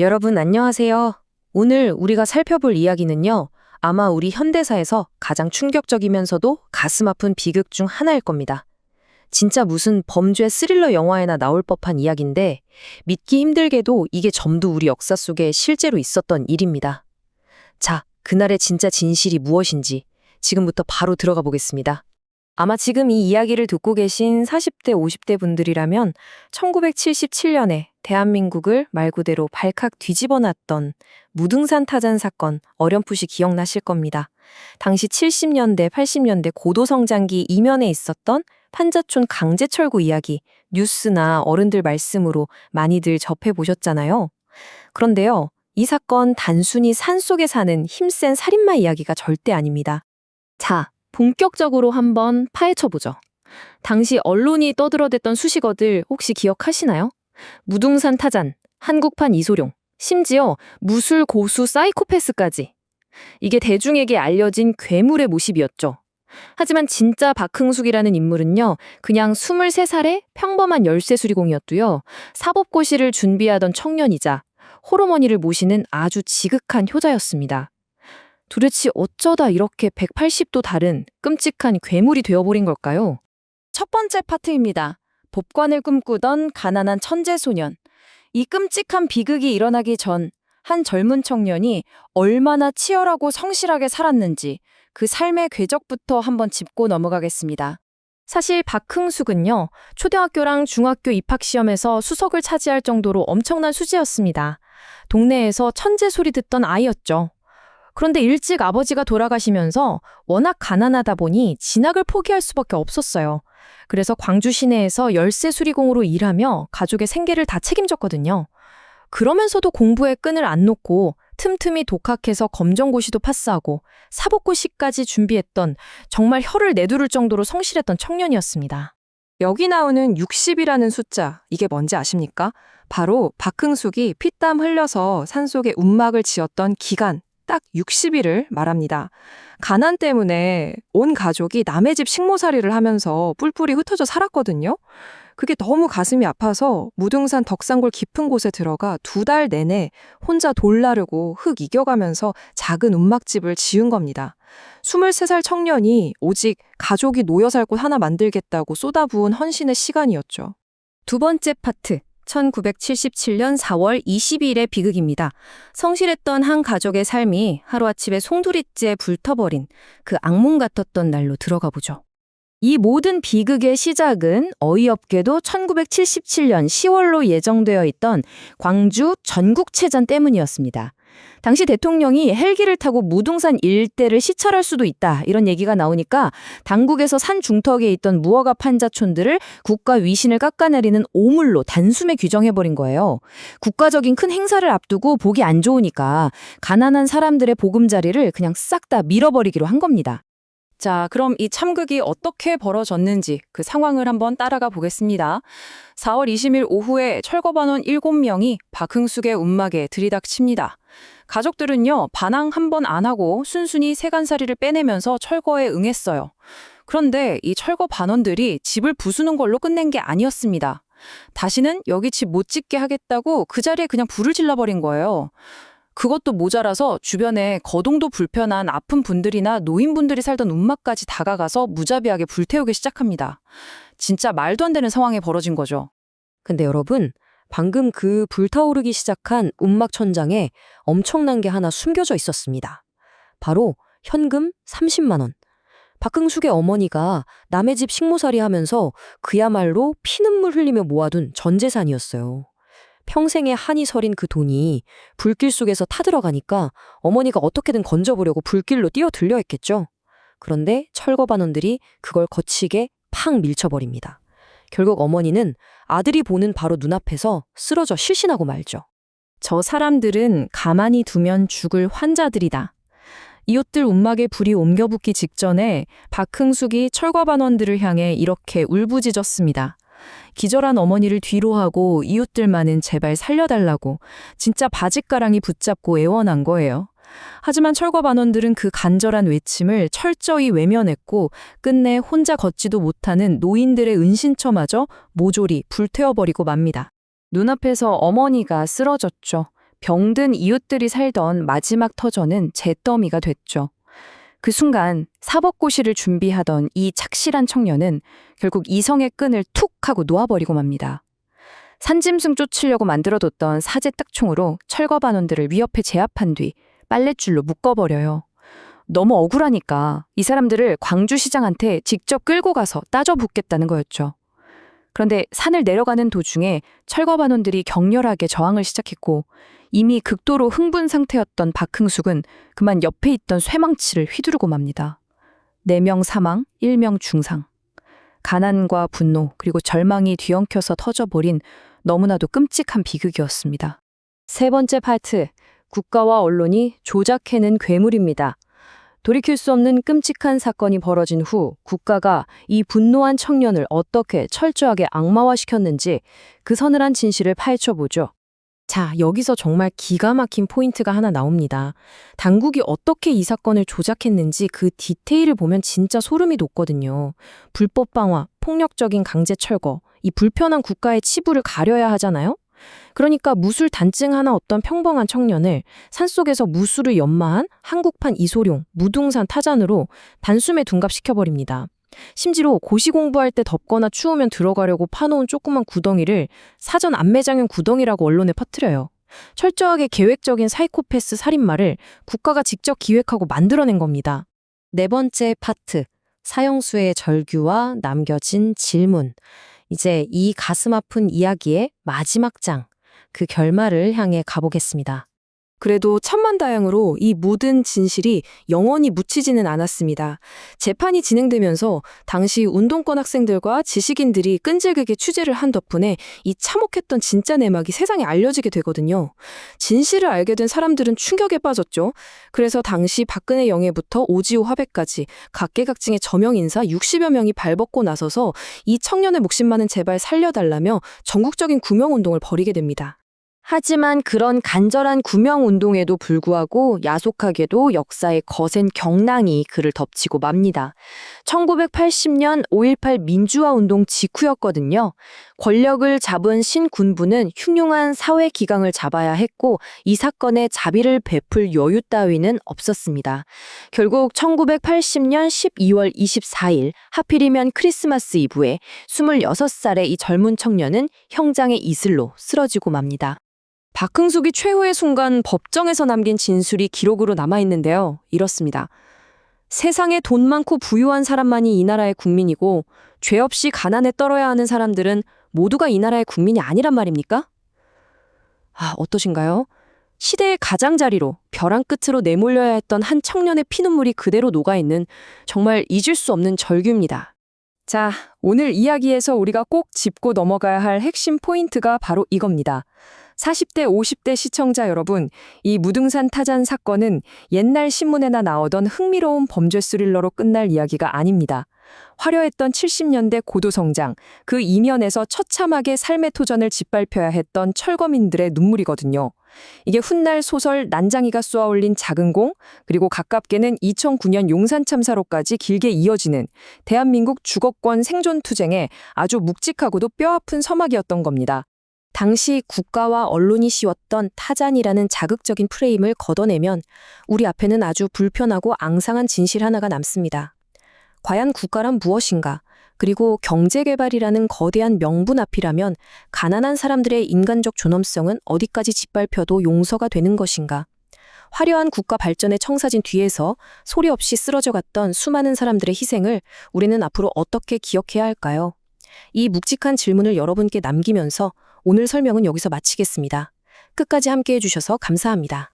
여러분 안녕하세요. 오늘 우리가 살펴볼 이야기는요. 아마 우리 현대사에서 가장 충격적이면서도 가슴 아픈 비극 중 하나일 겁니다. 진짜 무슨 범죄 스릴러 영화에나 나올 법한 이야기인데 믿기 힘들게도 이게 전부 우리 역사 속에 실제로 있었던 일입니다. 자, 그날의 진짜 진실이 무엇인지 지금부터 바로 들어가 보겠습니다. 아마 지금 이 이야기를 듣고 계신 40대, 50대 분들이라면 1977년에 대한민국을 말 그대로 발칵 뒤집어놨던 무등산 타잔 사건 어렴풋이 기억나실 겁니다. 당시 70년대, 80년대 고도성장기 이면에 있었던 판자촌 강제철거 이야기, 뉴스나 어른들 말씀으로 많이들 접해보셨잖아요. 그런데요, 이 사건 단순히 산속에 사는 힘센 살인마 이야기가 절대 아닙니다. 자, 본격적으로 한번 파헤쳐보죠. 당시 언론이 떠들어댔던 수식어들 혹시 기억하시나요? 무등산 타잔, 한국판 이소룡, 심지어 무술 고수 사이코패스까지. 이게 대중에게 알려진 괴물의 모습이었죠. 하지만 진짜 박흥숙이라는 인물은요, 그냥 23살의 평범한 열쇠수리공이었고요. 사법고시를 준비하던 청년이자 홀어머니를 모시는 아주 지극한 효자였습니다. 도대체 어쩌다 이렇게 180도 다른 끔찍한 괴물이 되어버린 걸까요? 첫 번째 파트입니다. 법관을 꿈꾸던 가난한 천재 소년. 이 끔찍한 비극이 일어나기 전 한 젊은 청년이 얼마나 치열하고 성실하게 살았는지 그 삶의 궤적부터 한번 짚고 넘어가겠습니다. 사실 박흥숙은요, 초등학교랑 중학교 입학시험에서 수석을 차지할 정도로 엄청난 수지였습니다. 동네에서 천재 소리 듣던 아이였죠. 그런데 일찍 아버지가 돌아가시면서 워낙 가난하다 보니 진학을 포기할 수밖에 없었어요. 그래서 광주 시내에서 열쇠 수리공으로 일하며 가족의 생계를 다 책임졌거든요. 그러면서도 공부에 끈을 안 놓고 틈틈이 독학해서 검정고시도 파스하고 사법고시까지 준비했던 정말 혀를 내두를 정도로 성실했던 청년이었습니다. 여기 나오는 60이라는 숫자, 이게 뭔지 아십니까? 바로 박흥숙이 피땀 흘려서 산속에 움막을 지었던 기간, 딱 60일을 말합니다. 가난 때문에 온 가족이 남의 집 식모살이를 하면서 뿔뿔이 흩어져 살았거든요. 그게 너무 가슴이 아파서 무등산 덕산골 깊은 곳에 들어가 2달 내내 혼자 돌 나르고 흙 이겨가면서 작은 움막집을 지은 겁니다. 23살 청년이 오직 가족이 놓여 살 곳 하나 만들겠다고 쏟아부은 헌신의 시간이었죠. 두 번째 파트, 1977년 4월 22일의 비극입니다. 성실했던 한 가족의 삶이 하루아침에 송두리째 불터버린 그 악몽 같았던 날로 들어가 보죠. 이 모든 비극의 시작은 어이없게도 1977년 10월로 예정되어 있던 광주 전국체전 때문이었습니다. 당시 대통령이 헬기를 타고 무등산 일대를 시찰할 수도 있다, 이런 얘기가 나오니까 당국에서 산 중턱에 있던 무허가 판자촌들을 국가 위신을 깎아내리는 오물로 단숨에 규정해버린 거예요. 국가적인 큰 행사를 앞두고 보기 안 좋으니까 가난한 사람들의 보금자리를 그냥 싹 다 밀어버리기로 한 겁니다. 자, 그럼 이 참극이 어떻게 벌어졌는지 그 상황을 한번 따라가 보겠습니다. 4월 20일 오후에 철거반원 7명이 박흥숙의 움막에 들이닥칩니다. 가족들은요, 반항 한 번 안 하고 순순히 세간살이를 빼내면서 철거에 응했어요. 그런데 이 철거 반원들이 집을 부수는 걸로 끝낸 게 아니었습니다. 다시는 여기 집 못 짓게 하겠다고 그 자리에 그냥 불을 질러버린 거예요. 그것도 모자라서 주변에 거동도 불편한 아픈 분들이나 노인분들이 살던 움막까지 다가가서 무자비하게 불태우기 시작합니다. 진짜 말도 안 되는 상황이 벌어진 거죠. 근데 여러분, 방금 그 불타오르기 시작한 움막 천장에 엄청난 게 하나 숨겨져 있었습니다. 바로 현금 30만 원. 박흥숙의 어머니가 남의 집 식모살이 하면서 그야말로 피눈물 흘리며 모아둔 전 재산이었어요. 평생의 한이 서린 그 돈이 불길 속에서 타들어가니까 어머니가 어떻게든 건져보려고 불길로 뛰어들려 했겠죠. 그런데 철거반원들이 그걸 거치게 팍 밀쳐버립니다. 결국 어머니는 아들이 보는 바로 눈앞에서 쓰러져 실신하고 말죠. 저 사람들은 가만히 두면 죽을 환자들이다. 이웃들 움막에 불이 옮겨붙기 직전에 박흥숙이 철거반원들을 향해 이렇게 울부짖었습니다. 기절한 어머니를 뒤로 하고 이웃들만은 제발 살려달라고 진짜 바짓가랑이 붙잡고 애원한 거예요. 하지만 철거반원들은 그 간절한 외침을 철저히 외면했고 끝내 혼자 걷지도 못하는 노인들의 은신처마저 모조리 불태워버리고 맙니다. 눈앞에서 어머니가 쓰러졌죠. 병든 이웃들이 살던 마지막 터전은 잿더미가 됐죠. 그 순간 사법고시를 준비하던 이 착실한 청년은 결국 이성의 끈을 툭 하고 놓아버리고 맙니다. 산짐승 쫓으려고 만들어뒀던 사제 딱총으로 철거반원들을 위협해 제압한 뒤 빨랫줄로 묶어버려요. 너무 억울하니까 이 사람들을 광주시장한테 직접 끌고 가서 따져 묻겠다는 거였죠. 그런데 산을 내려가는 도중에 철거반원들이 격렬하게 저항을 시작했고 이미 극도로 흥분 상태였던 박흥숙은 그만 옆에 있던 쇠망치를 휘두르고 맙니다. 4명 사망, 1명 중상. 가난과 분노 그리고 절망이 뒤엉켜서 터져버린 너무나도 끔찍한 비극이었습니다. 세 번째 파트, 국가와 언론이 조작해낸 괴물입니다. 돌이킬 수 없는 끔찍한 사건이 벌어진 후 국가가 이 분노한 청년을 어떻게 철저하게 악마화시켰는지 그 서늘한 진실을 파헤쳐보죠. 자, 여기서 정말 기가 막힌 포인트가 하나 나옵니다. 당국이 어떻게 이 사건을 조작했는지 그 디테일을 보면 진짜 소름이 돋거든요. 불법 방화, 폭력적인 강제 철거, 이 불편한 국가의 치부를 가려야 하잖아요? 그러니까 무술 단증 하나 없던 평범한 청년을 산속에서 무술을 연마한 한국판 이소룡, 무등산 타잔으로 단숨에 둔갑시켜버립니다. 심지어 고시 공부할 때 덥거나 추우면 들어가려고 파놓은 조그만 구덩이를 사전 안매장용 구덩이라고 언론에 퍼뜨려요. 철저하게 계획적인 사이코패스 살인마를 국가가 직접 기획하고 만들어낸 겁니다. 네 번째 파트, 사형수의 절규와 남겨진 질문. 이제 이 가슴 아픈 이야기의 마지막 장, 그 결말을 향해 가보겠습니다. 그래도 천만다행으로 이 모든 진실이 영원히 묻히지는 않았습니다. 재판이 진행되면서 당시 운동권 학생들과 지식인들이 끈질기게 취재를 한 덕분에 이 참혹했던 진짜 내막이 세상에 알려지게 되거든요. 진실을 알게 된 사람들은 충격에 빠졌죠. 그래서 당시 박근혜 영예부터 오지호 화백까지 각계각층의 저명 인사 60여 명이 발벗고 나서서 이 청년의 목숨만은 제발 살려달라며 전국적인 구명운동을 벌이게 됩니다. 하지만 그런 간절한 구명운동에도 불구하고 야속하게도 역사의 거센 경랑이 그를 덮치고 맙니다. 1980년 5.18 민주화운동 직후였거든요. 권력을 잡은 신군부는 흉흉한 사회기강을 잡아야 했고 이 사건에 자비를 베풀 여유 따위는 없었습니다. 결국 1980년 12월 24일 하필이면 크리스마스 이브에 26살의 이 젊은 청년은 형장의 이슬로 쓰러지고 맙니다. 박흥숙이 최후의 순간 법정에서 남긴 진술이 기록으로 남아있는데요. 이렇습니다. 세상에 돈 많고 부유한 사람만이 이 나라의 국민이고 죄 없이 가난에 떨어야 하는 사람들은 모두가 이 나라의 국민이 아니란 말입니까? 어떠신가요? 시대의 가장자리로 벼랑 끝으로 내몰려야 했던 한 청년의 피눈물이 그대로 녹아있는 정말 잊을 수 없는 절규입니다. 자, 오늘 이야기에서 우리가 꼭 짚고 넘어가야 할 핵심 포인트가 바로 이겁니다. 40대, 50대 시청자 여러분, 이 무등산 타잔 사건은 옛날 신문에나 나오던 흥미로운 범죄 스릴러로 끝날 이야기가 아닙니다. 화려했던 70년대 고도성장, 그 이면에서 처참하게 삶의 도전을 짓밟혀야 했던 철거민들의 눈물이거든요. 이게 훗날 소설 난장이가 쏘아올린 작은 공, 그리고 가깝게는 2009년 용산 참사로까지 길게 이어지는 대한민국 주거권 생존투쟁의 아주 묵직하고도 뼈아픈 서막이었던 겁니다. 당시 국가와 언론이 씌웠던 타잔이라는 자극적인 프레임을 걷어내면 우리 앞에는 아주 불편하고 앙상한 진실 하나가 남습니다. 과연 국가란 무엇인가? 그리고 경제개발이라는 거대한 명분 앞이라면 가난한 사람들의 인간적 존엄성은 어디까지 짓밟혀도 용서가 되는 것인가? 화려한 국가 발전의 청사진 뒤에서 소리 없이 쓰러져갔던 수많은 사람들의 희생을 우리는 앞으로 어떻게 기억해야 할까요? 이 묵직한 질문을 여러분께 남기면서 오늘 설명은 여기서 마치겠습니다. 끝까지 함께해 주셔서 감사합니다.